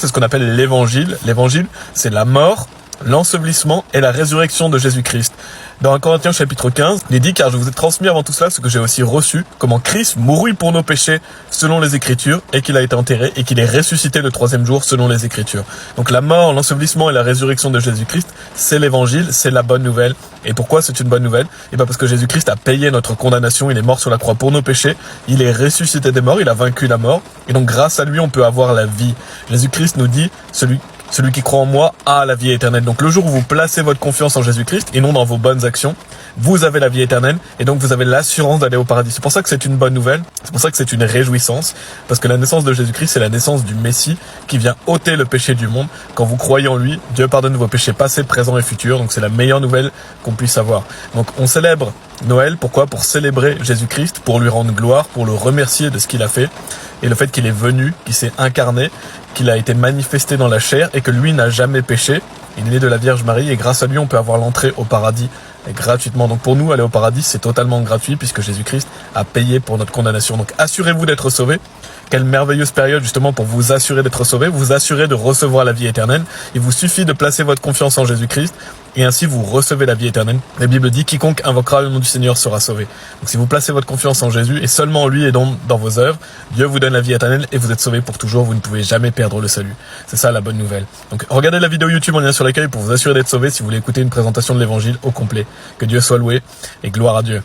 C'est ce qu'on appelle l'évangile. L'évangile, c'est la mort, l'ensevelissement et la résurrection de Jésus-Christ. Dans 1 Corinthiens chapitre 15, il est dit « Car je vous ai transmis avant tout cela ce que j'ai aussi reçu, comment Christ mourut pour nos péchés selon les Écritures, et qu'il a été enterré, et qu'il est ressuscité le troisième jour selon les Écritures. » Donc la mort, l'ensevelissement et la résurrection de Jésus-Christ, c'est l'évangile, c'est la bonne nouvelle. Et pourquoi c'est une bonne nouvelle? Et bien parce que Jésus-Christ a payé notre condamnation, il est mort sur la croix pour nos péchés, il est ressuscité des morts, il a vaincu la mort, et donc grâce à lui on peut avoir la vie. Jésus-Christ nous dit « Celui qui croit en moi a la vie éternelle. » Donc le jour où vous placez votre confiance en Jésus-Christ et non dans vos bonnes actions, vous avez la vie éternelle et donc vous avez l'assurance d'aller au paradis. C'est pour ça que c'est une bonne nouvelle, c'est pour ça que c'est une réjouissance, parce que la naissance de Jésus-Christ, c'est la naissance du Messie qui vient ôter le péché du monde. Quand vous croyez en lui, Dieu pardonne vos péchés passés, présents et futurs. Donc c'est la meilleure nouvelle qu'on puisse avoir. Donc on célèbre Noël, pourquoi? Pour célébrer Jésus-Christ, pour lui rendre gloire, pour le remercier de ce qu'il a fait et le fait qu'il est venu, qu'il s'est incarné, qu'il a été manifesté dans la chair et que lui n'a jamais péché. Il est né de la Vierge Marie et grâce à lui on peut avoir l'entrée au paradis gratuitement. Donc pour nous, aller au paradis, c'est totalement gratuit puisque Jésus-Christ a payé pour notre condamnation. Donc assurez-vous d'être sauvés. Quelle merveilleuse période justement pour vous assurer d'être sauvés, vous assurer de recevoir la vie éternelle. Il vous suffit de placer votre confiance en Jésus-Christ et ainsi vous recevez la vie éternelle. La Bible dit « Quiconque invoquera le nom du Seigneur sera sauvé ». Donc si vous placez votre confiance en Jésus et seulement en lui et dans vos œuvres, Dieu vous donne la vie éternelle et vous êtes sauvés pour toujours. Vous ne pouvez jamais perdre le salut. C'est ça la bonne nouvelle. Donc regardez la vidéo YouTube en lien sur l'accueil pour vous assurer d'être sauvés si vous voulez écouter une présentation de l'évangile au complet. Que Dieu soit loué et gloire à Dieu.